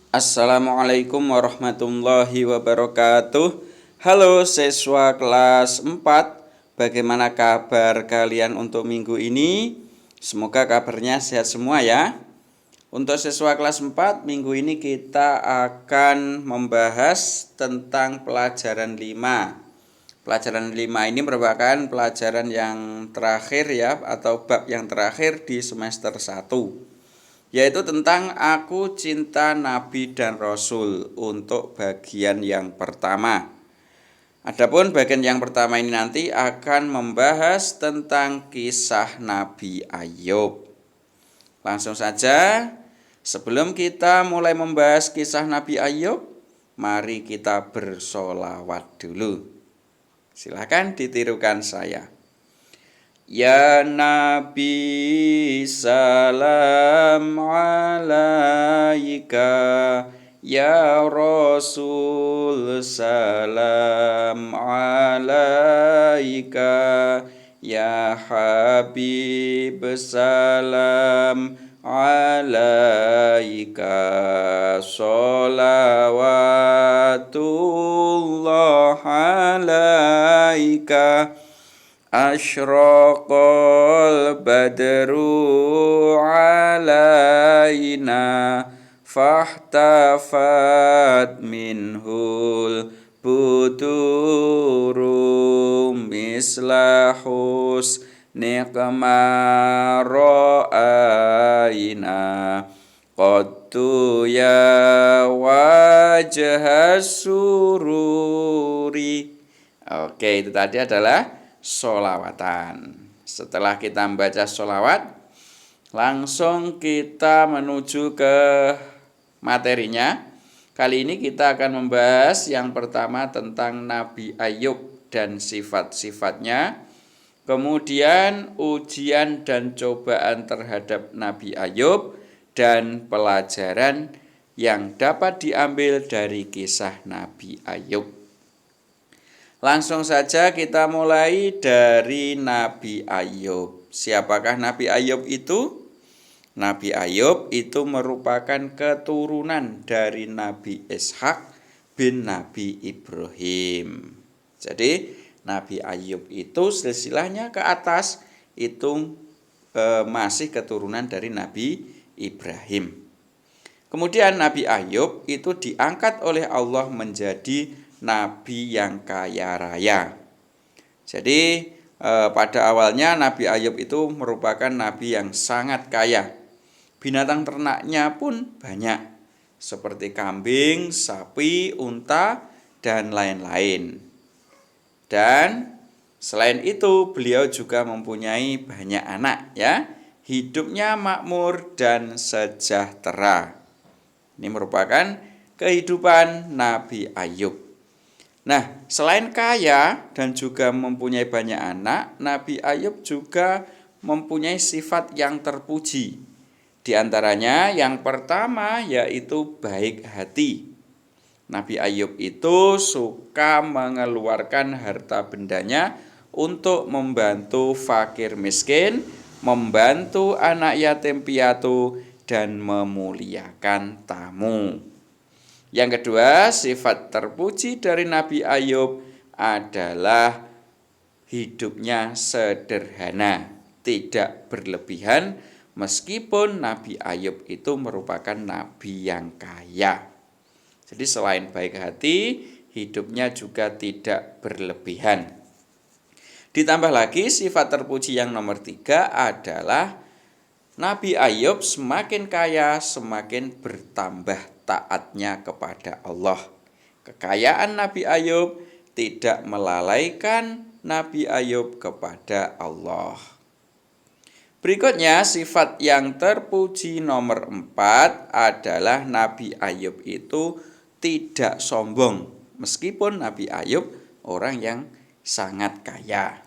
Assalamualaikum warahmatullahi wabarakatuh. Halo siswa kelas 4. Bagaimana kabar kalian untuk minggu ini? Semoga kabarnya sehat semua ya. Untuk siswa kelas 4, minggu ini kita akan membahas tentang pelajaran 5. Pelajaran 5 ini merupakan pelajaran yang terakhir ya, atau bab yang terakhir di semester 1, yaitu tentang Aku Cinta Nabi dan Rasul untuk bagian yang pertama. Adapun bagian yang pertama ini nanti akan membahas tentang kisah Nabi Ayub. Langsung saja, sebelum kita mulai membahas kisah Nabi Ayub, mari kita bersolawat dulu. Silakan ditirukan saya. Ya Nabi salam alaika, Ya Rasul salam alaika, Ya Habib salam alaika, Sholawatullah alaika, Asyraqal badru alaina, fahtafat minhul buduru mislahus niqmara'aina, qattu ya wajhas sururi. Oke, itu tadi adalah sholawatan. Setelah kita membaca sholawat, langsung kita menuju ke materinya. Kali ini kita akan membahas yang pertama tentang Nabi Ayub dan sifat-sifatnya. Kemudian ujian dan cobaan terhadap Nabi Ayub dan pelajaran yang dapat diambil dari kisah Nabi Ayub. Langsung saja kita mulai dari Nabi Ayub. Siapakah Nabi Ayub itu? Nabi Ayub itu merupakan keturunan dari Nabi Ishak bin Nabi Ibrahim. Jadi Nabi Ayub itu silsilahnya ke atas itu masih keturunan dari Nabi Ibrahim. Kemudian Nabi Ayub itu diangkat oleh Allah menjadi Nabi yang kaya raya. Jadi pada awalnya Nabi Ayub itu merupakan Nabi yang sangat kaya. Binatang ternaknya pun banyak, seperti kambing, sapi, unta, dan lain-lain. Dan selain itu beliau juga mempunyai banyak anak ya. Hidupnya makmur dan sejahtera. Ini merupakan kehidupan Nabi Ayub. Nah, selain kaya dan juga mempunyai banyak anak, Nabi Ayub juga mempunyai sifat yang terpuji. Di antaranya yang pertama yaitu baik hati. Nabi Ayub itu suka mengeluarkan harta bendanya untuk membantu fakir miskin, membantu anak yatim piatu, dan memuliakan tamu. Yang kedua, sifat terpuji dari Nabi Ayub adalah hidupnya sederhana, tidak berlebihan, meskipun Nabi Ayub itu merupakan nabi yang kaya. Jadi selain baik hati, hidupnya juga tidak berlebihan. Ditambah lagi sifat terpuji yang nomor 3 adalah Nabi Ayub semakin kaya, semakin bertambah taatnya kepada Allah. Kekayaan Nabi Ayub tidak melalaikan Nabi Ayub kepada Allah. Berikutnya sifat yang terpuji nomor 4 adalah Nabi Ayub itu tidak sombong, meskipun Nabi Ayub orang yang sangat kaya.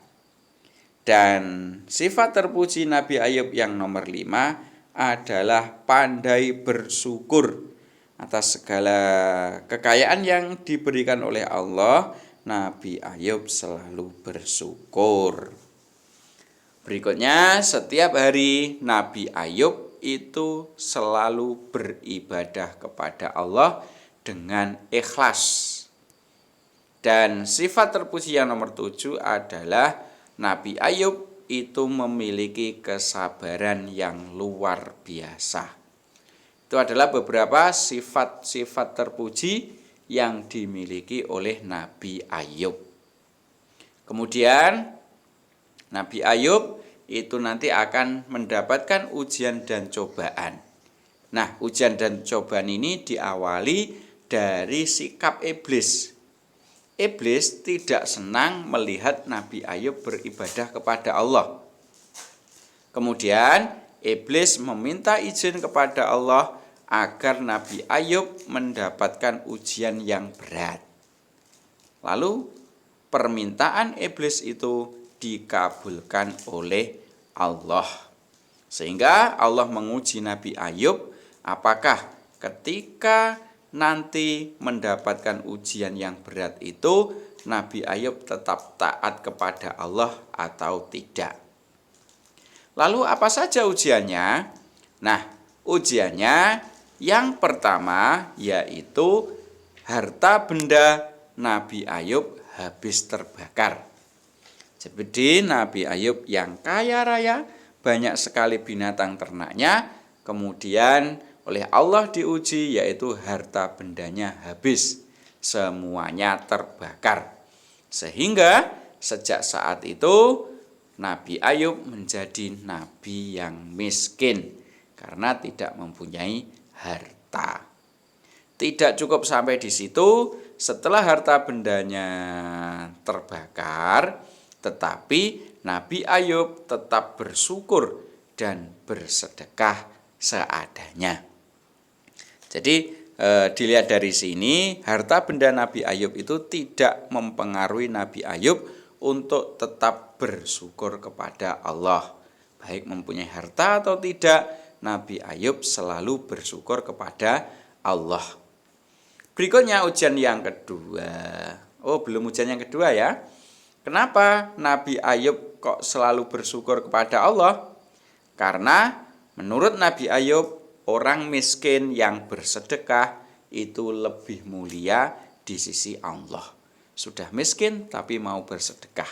Dan sifat terpuji Nabi Ayub yang nomor 5 adalah pandai bersyukur atas segala kekayaan yang diberikan oleh Allah. Nabi Ayub selalu bersyukur. Berikutnya, setiap hari Nabi Ayub itu selalu beribadah kepada Allah dengan ikhlas. Dan sifat terpuji yang nomor 7 adalah Nabi Ayub itu memiliki kesabaran yang luar biasa. Itu adalah beberapa sifat-sifat terpuji yang dimiliki oleh Nabi Ayub. Kemudian Nabi Ayub itu nanti akan mendapatkan ujian dan cobaan. Nah, ujian dan cobaan ini diawali dari sikap iblis. Iblis tidak senang melihat Nabi Ayub beribadah kepada Allah. Kemudian iblis meminta izin kepada Allah agar Nabi Ayub mendapatkan ujian yang berat. Lalu permintaan iblis itu dikabulkan oleh Allah. Sehingga Allah menguji Nabi Ayub apakah ketika nanti mendapatkan ujian yang berat itu Nabi Ayub tetap taat kepada Allah atau tidak. Lalu apa saja ujiannya? Nah, ujiannya yang pertama yaitu harta benda Nabi Ayub habis terbakar. Jadi Nabi Ayub yang kaya raya, banyak sekali binatang ternaknya, kemudian oleh Allah diuji yaitu harta bendanya habis, semuanya terbakar. Sehingga sejak saat itu Nabi Ayub menjadi nabi yang miskin karena tidak mempunyai harta. Tidak cukup sampai di situ, setelah harta bendanya terbakar, tetapi Nabi Ayub tetap bersyukur dan bersedekah seadanya. Jadi dilihat dari sini, harta benda Nabi Ayub itu tidak mempengaruhi Nabi Ayub untuk tetap bersyukur kepada Allah. Baik mempunyai harta atau tidak, Nabi Ayub selalu bersyukur kepada Allah. Berikutnya ujian yang kedua. Oh, belum ujian yang kedua ya. Kenapa Nabi Ayub kok selalu bersyukur kepada Allah? Karena menurut Nabi Ayub, orang miskin yang bersedekah itu lebih mulia di sisi Allah. Sudah miskin tapi mau bersedekah,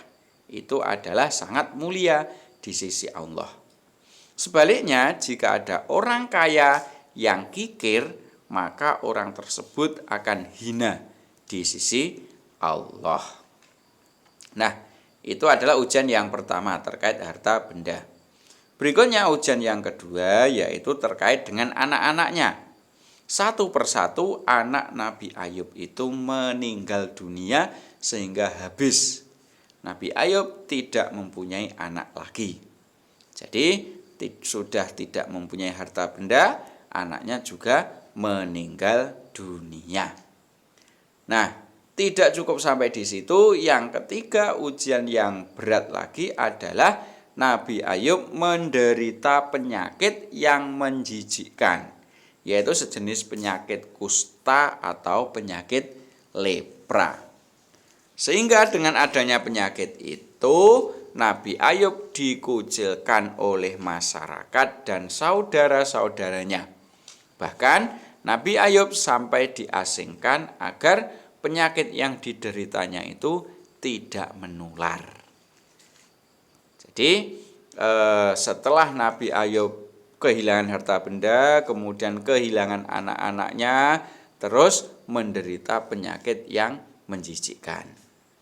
itu adalah sangat mulia di sisi Allah. Sebaliknya, jika ada orang kaya yang kikir, maka orang tersebut akan hina di sisi Allah. Nah, itu adalah ujian yang pertama terkait harta benda. Berikutnya ujian yang kedua yaitu terkait dengan anak-anaknya. Satu persatu anak Nabi Ayub itu meninggal dunia sehingga habis. Nabi Ayub tidak mempunyai anak lagi. Jadi sudah tidak mempunyai harta benda, anaknya juga meninggal dunia. Nah, tidak cukup sampai di situ. Yang ketiga ujian yang berat lagi adalah Nabi Ayub menderita penyakit yang menjijikkan, yaitu sejenis penyakit kusta atau penyakit lepra. Sehingga dengan adanya penyakit itu, Nabi Ayub dikucilkan oleh masyarakat dan saudara-saudaranya. Bahkan Nabi Ayub sampai diasingkan agar penyakit yang dideritanya itu tidak menular. Jadi setelah Nabi Ayub kehilangan harta benda, kemudian kehilangan anak-anaknya, terus menderita penyakit yang menjijikkan.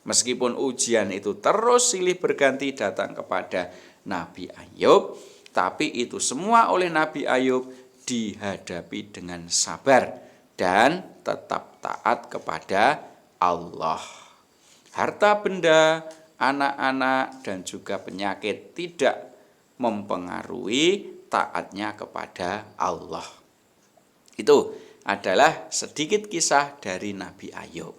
Meskipun ujian itu terus silih berganti datang kepada Nabi Ayub, tapi itu semua oleh Nabi Ayub dihadapi dengan sabar dan tetap taat kepada Allah. Harta benda, anak-anak, dan juga penyakit tidak mempengaruhi taatnya kepada Allah. Itu adalah sedikit kisah dari Nabi Ayub.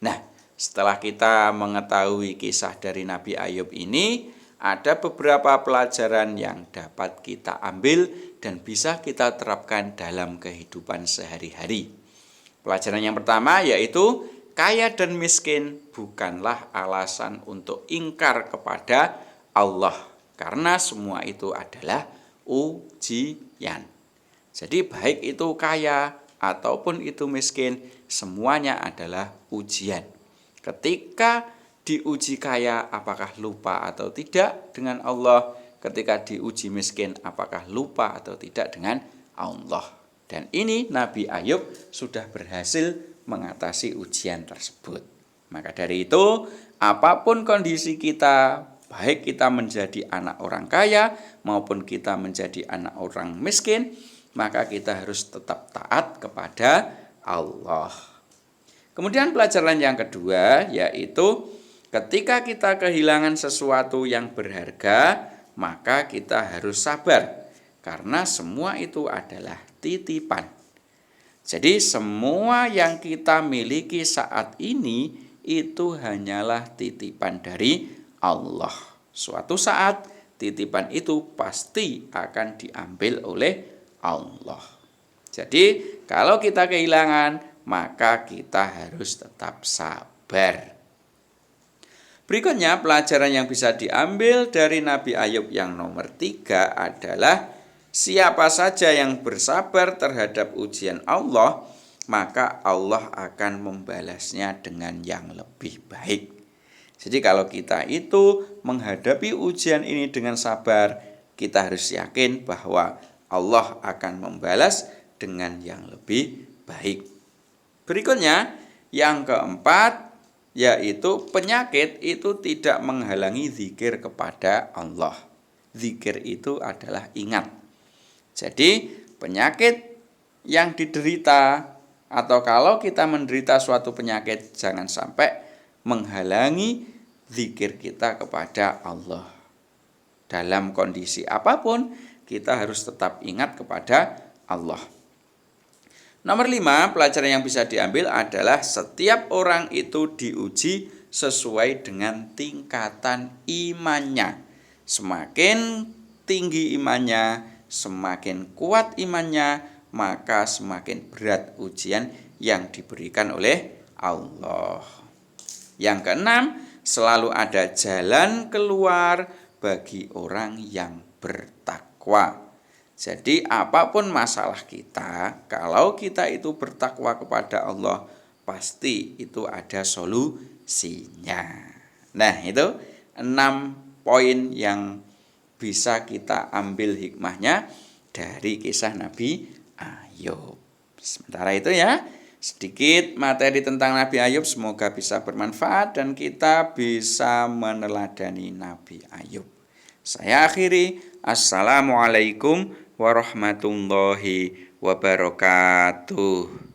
Nah, setelah kita mengetahui kisah dari Nabi Ayub ini, ada beberapa pelajaran yang dapat kita ambil dan bisa kita terapkan dalam kehidupan sehari-hari. Pelajaran yang pertama yaitu kaya dan miskin bukanlah alasan untuk ingkar kepada Allah, karena semua itu adalah ujian. Jadi baik itu kaya ataupun itu miskin, semuanya adalah ujian. Ketika diuji kaya, apakah lupa atau tidak dengan Allah? Ketika diuji miskin, apakah lupa atau tidak dengan Allah? Dan ini Nabi Ayub sudah berhasil mengatasi ujian tersebut. Maka dari itu, apapun kondisi kita, baik kita menjadi anak orang kaya maupun kita menjadi anak orang miskin, maka kita harus tetap taat kepada Allah. Kemudian pelajaran yang kedua yaitu ketika kita kehilangan sesuatu yang berharga, maka kita harus sabar karena semua itu adalah titipan. Jadi semua yang kita miliki saat ini itu hanyalah titipan dari Allah. Suatu saat titipan itu pasti akan diambil oleh Allah. Jadi kalau kita kehilangan, maka kita harus tetap sabar. Berikutnya pelajaran yang bisa diambil dari Nabi Ayub yang nomor 3 adalah siapa saja yang bersabar terhadap ujian Allah, maka Allah akan membalasnya dengan yang lebih baik. Jadi kalau kita itu menghadapi ujian ini dengan sabar, kita harus yakin bahwa Allah akan membalas dengan yang lebih baik. Berikutnya, yang keempat, yaitu penyakit itu tidak menghalangi zikir kepada Allah. Zikir itu adalah ingat. Jadi penyakit yang diderita atau kalau kita menderita suatu penyakit, jangan sampai menghalangi zikir kita kepada Allah. Dalam kondisi apapun, kita harus tetap ingat kepada Allah. Nomor 5, pelajaran yang bisa diambil adalah setiap orang itu diuji sesuai dengan tingkatan imannya. Semakin tinggi imannya, semakin kuat imannya, maka semakin berat ujian yang diberikan oleh Allah. Yang keenam, selalu ada jalan keluar bagi orang yang bertakwa. Jadi apapun masalah kita, kalau kita itu bertakwa kepada Allah, pasti itu ada solusinya. Nah, itu 6 poin yang bisa kita ambil hikmahnya dari kisah Nabi Ayub. Sementara itu ya, sedikit materi tentang Nabi Ayub, semoga bisa bermanfaat dan kita bisa meneladani Nabi Ayub. Saya akhiri, Assalamualaikum warahmatullahi wabarakatuh.